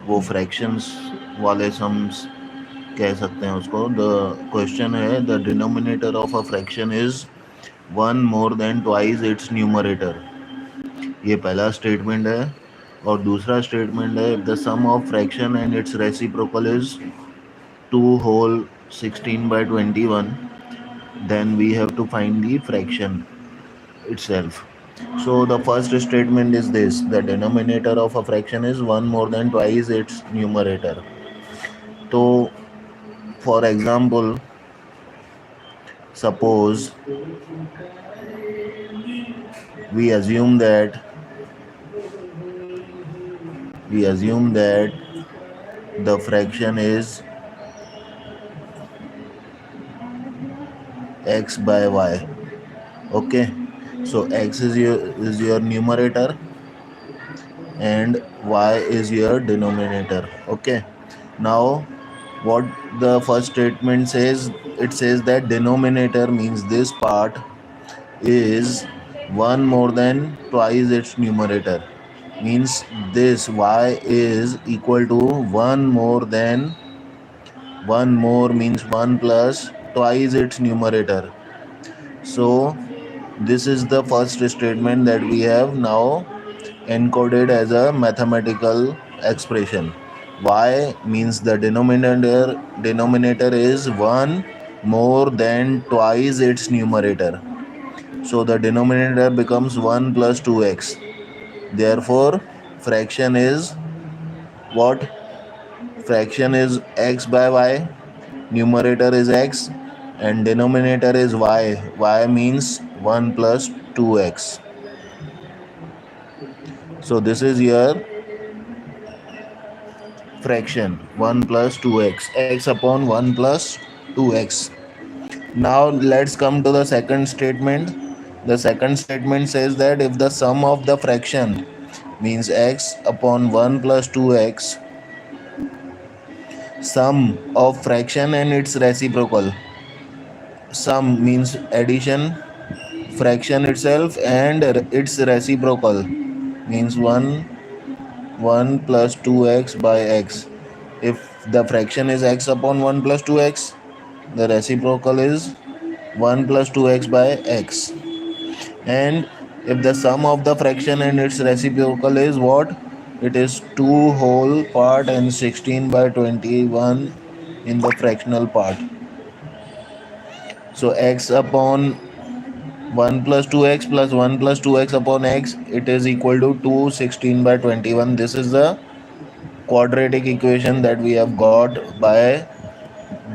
वो फ्रैक्शंस वाले सम्स कह सकते हैं उसको. द क्वेश्चन है the denominator of a fraction is one more than twice its numerator. ये पहला स्टेटमेंट है. और दूसरा स्टेटमेंट है if the sum of fraction and its reciprocal is 2 whole 16 by 21, then we have to find the fraction itself. So the first statement is this: the denominator of a fraction is 1 more than twice its numerator. So for example, suppose we assume that the fraction is x by y. Okay, so x is your numerator and y is your denominator. Okay, now what the first statement says, it says that denominator means this part is 1 more than twice its numerator, means this y is equal to 1 more than 1 more means 1 plus twice its numerator. So this is the first statement that we have now encoded as a mathematical expression. Y means the denominator is 1 more than twice its numerator. So the denominator becomes 1 plus 2x. Therefore, fraction is what? Fraction is x by y, numerator is x, and denominator is y. Y means 1 plus 2x. So this is your fraction 1 plus 2x, x upon 1 plus 2x. Now let's come to the second statement. The second statement says that if the sum of the fraction means x upon 1 plus 2x, sum of fraction and its reciprocal. Sum means addition, fraction itself and its reciprocal means 1 plus 2x by x. If the fraction is x upon 1 plus 2x, the reciprocal is 1 plus 2x by x. And if the sum of the fraction and its reciprocal is what? It is 2 whole part and 16 by 21 in the fractional part. So x upon 1 plus 2x plus 1 plus 2x upon x, it is equal to 2 16 by 21. This is the quadratic equation that we have got by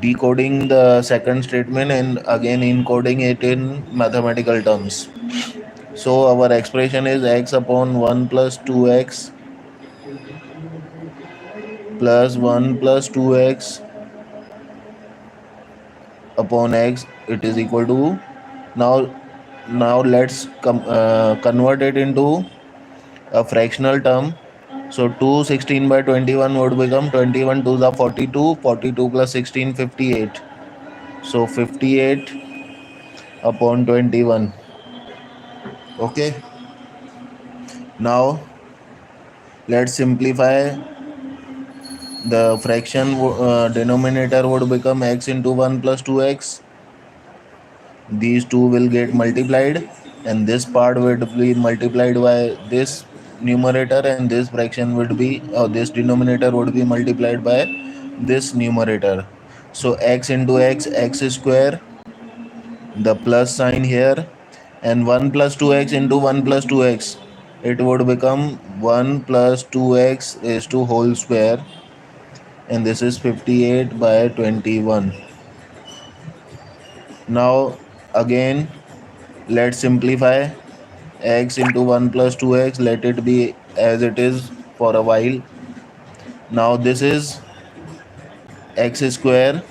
decoding the second statement and again encoding it in mathematical terms. So our expression is x upon 1 plus 2x plus 1 plus 2x upon x, it is equal to, now let's convert it into a fractional term. So 2 16 by 21 would become 21 to the 42, 42 plus 16 58. So 58 upon 21. Okay, now let's simplify. The fraction denominator would become x into 1 plus 2x. These two will get multiplied and this part would be multiplied by this numerator and this fraction would be, or this denominator would be multiplied by this numerator. So x into x square, the plus sign here, and 1 plus 2x into 1 plus 2x, it would become 1 plus 2x raised to whole square, and this is 58 by 21. Now again let's simplify. X into 1 plus 2x, let it be as it is for a while. Now this is x square.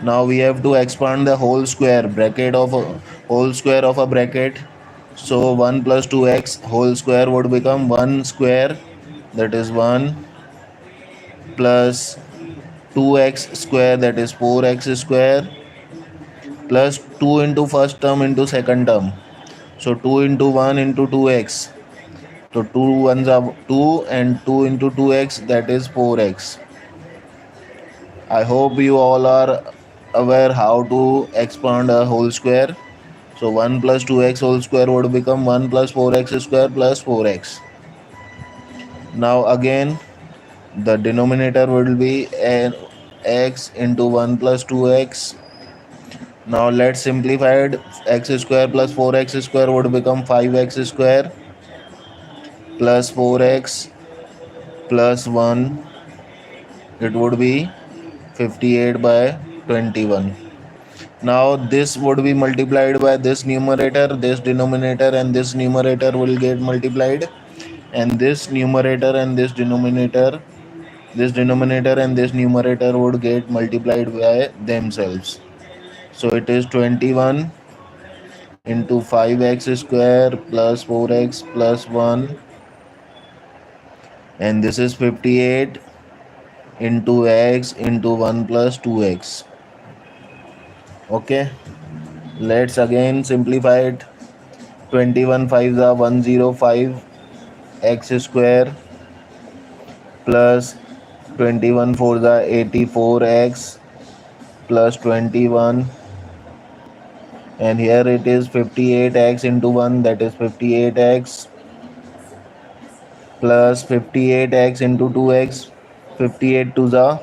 Now we have to expand the whole square bracket of a whole square of a bracket. So 1 plus 2x whole square would become 1 square, that is 1, plus 2x square, that is 4x square, plus 2 into first term into second term. So 2 into 1 into 2x. So 2 ones are 2 and 2 into 2x, that is 4x. I hope you all are aware how to expand a whole square. So 1 plus 2x whole square would become 1 plus 4x square plus 4x. Now again the denominator will be an x into 1 plus 2x. Now let's simplify it. X square plus 4x square would become 5x square plus 4x plus 1. It would be 58 by 21. Now this would be multiplied by this numerator, this denominator, and this numerator will get multiplied, and this numerator and this denominator, this denominator and this numerator would get multiplied by themselves. So it is 21 into 5x square plus 4x plus 1, and this is 58 into x into 1 plus 2x. Okay, let's again simplify it. 21 5s are 105 x square plus 21 4s are 84x plus 21, and here it is 58x into 1, that is 58x plus 58x into 2x. 58 to the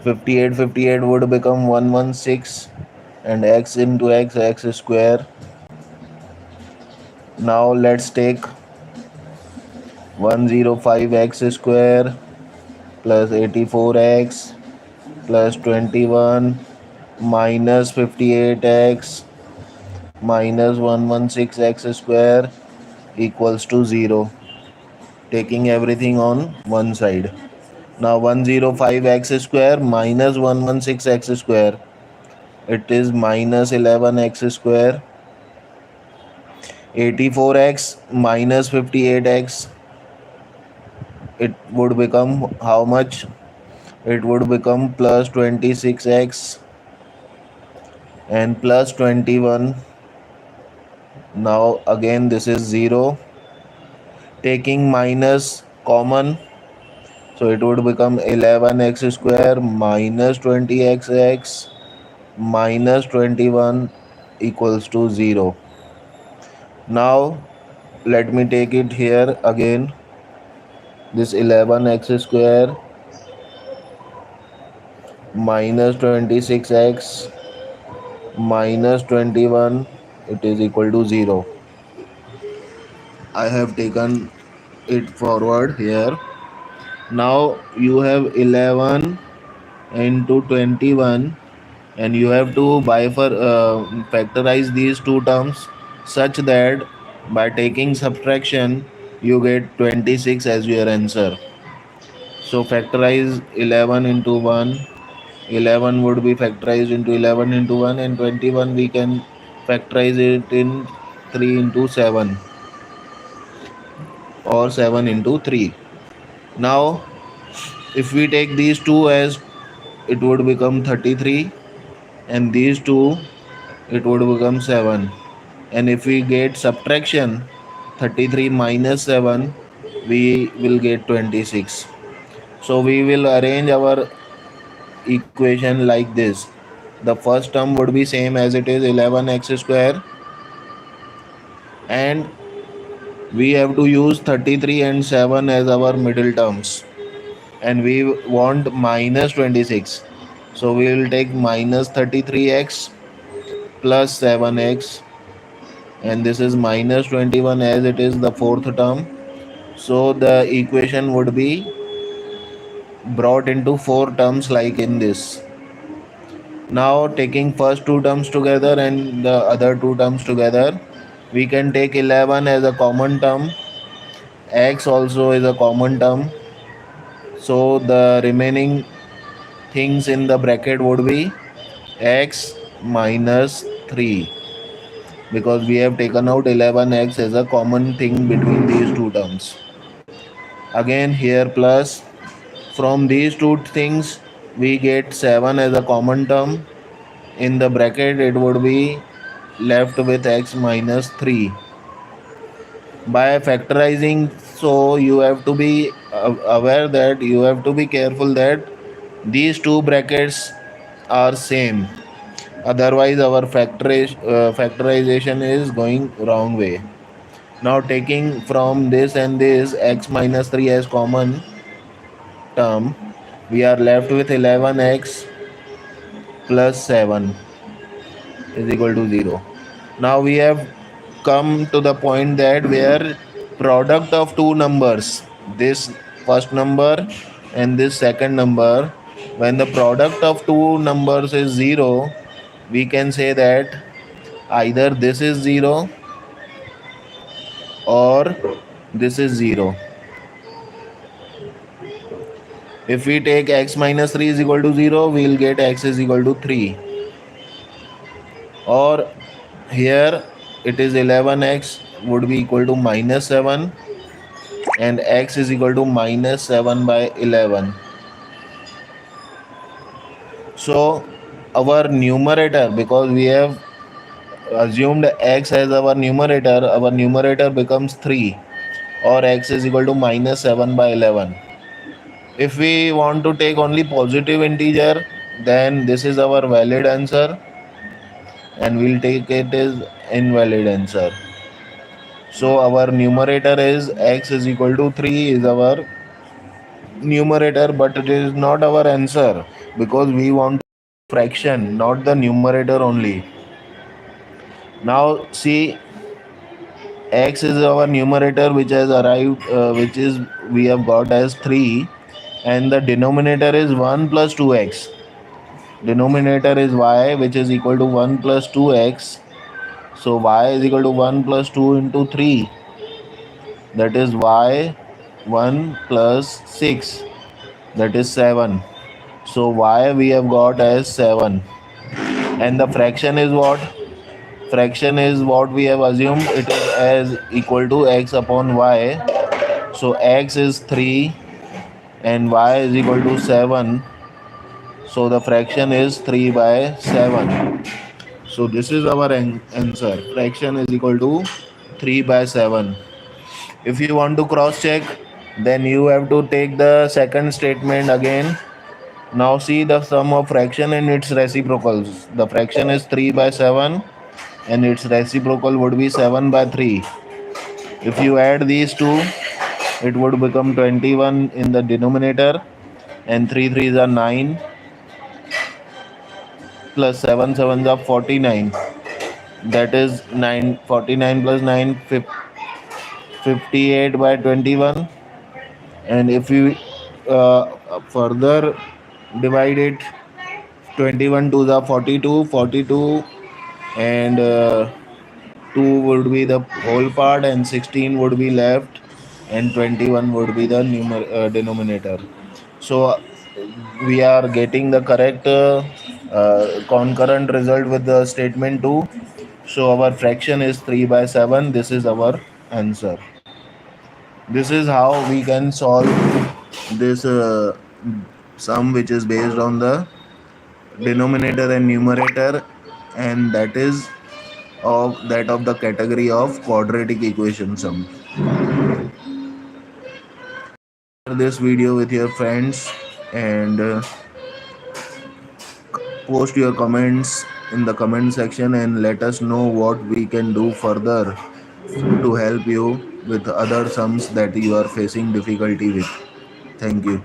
58 would become 116, and x into x square. Now let's take 105x square plus 84x plus 21 minus 58x minus 116x square equals to 0, taking everything on one side. Now 105x square minus 116x square, it is minus 11x square. 84x minus 58x, it would become how much? It would become plus 26x and plus 21. Now again this is 0, taking minus common, so it would become 11x square minus 20x minus 21 equals to 0. Now let me take it here again. This 11x square minus 26x minus 21, it is equal to 0. I have taken it forward here. Now you have 11 into 21, and you have to factorize these two terms such that by taking subtraction you get 26 as your answer. So factorize 11 into 1. 11 would be factorized into 11 into 1, and 21 we can factorize it in 3 into 7 or 7 into 3. Now if we take these two as, it would become 33, and these two it would become 7, and if we get subtraction 33 minus 7, we will get 26. So we will arrange our equation like this. The first term would be same as it is 11x square, and we have to use 33 and 7 as our middle terms, and we want minus 26. So we will take minus 33x plus 7x, and this is minus 21 as it is the fourth term. So the equation would be brought into four terms like in this. Now taking first two terms together and the other two terms together, we can take 11 as a common term, x also is a common term. So the remaining things in the bracket would be x minus 3, because we have taken out 11x as a common thing between these two terms. Again here plus, from these two things we get 7 as a common term. In the bracket it would be left with x minus 3. by factorizing. So you have to be aware that you have to be careful that these two brackets are same, otherwise our factorization is going wrong way. Now taking from this and this x minus 3 as common term, we are left with 11x plus 7 is equal to 0. Now we have come to the point that where product of two numbers, this first number and this second number, when the product of two numbers is 0, we can say that either this is 0 or this is 0. If we take x minus 3 is equal to 0, we will get x is equal to 3. Or here it is 11x would be equal to minus 7 and x is equal to minus 7 by 11. So our numerator, because we have assumed x as our numerator becomes 3 or x is equal to minus 7 by 11. If we want to take only positive integer, then this is our valid answer and we'll take it as invalid answer. So our numerator is x is equal to 3 is our numerator, but it is not our answer because we want fraction, not the numerator only. Now see, x is our numerator which has arrived, which is we have got as 3, and the denominator is 1 plus 2x. Denominator is y, which is equal to 1 plus 2x. So y is equal to 1 plus 2 into 3, that is y 1 plus 6, that is 7. So y we have got as 7, and the fraction is what? Fraction is what we have assumed, it is as equal to x upon y. So x is 3 and y is equal to 7. So the fraction is 3 by 7. So this is our answer. Fraction is equal to 3 by 7. If you want to cross check, then you have to take the second statement again. Now see the sum of fraction and its reciprocals. The fraction is 3 by 7 and its reciprocal would be 7 by 3. If you add these two, it would become 21 in the denominator, and 3 3s are 9 plus 7 7s are 49. That is 49 plus 9 58 by 21. And if you further divide it, 21 to the 42 and 2 would be the whole part and 16 would be left and 21 would be the denominator. So we are getting the correct concurrent result with the statement 2. So our fraction is 3 by 7. This is our answer. This is how we can solve this sum, which is based on the denominator and numerator, and that is of the category of quadratic equation sum. Share this video with your friends and post your comments in the comment section and let us know what we can do further to help you with other sums that you are facing difficulty with. Thank you.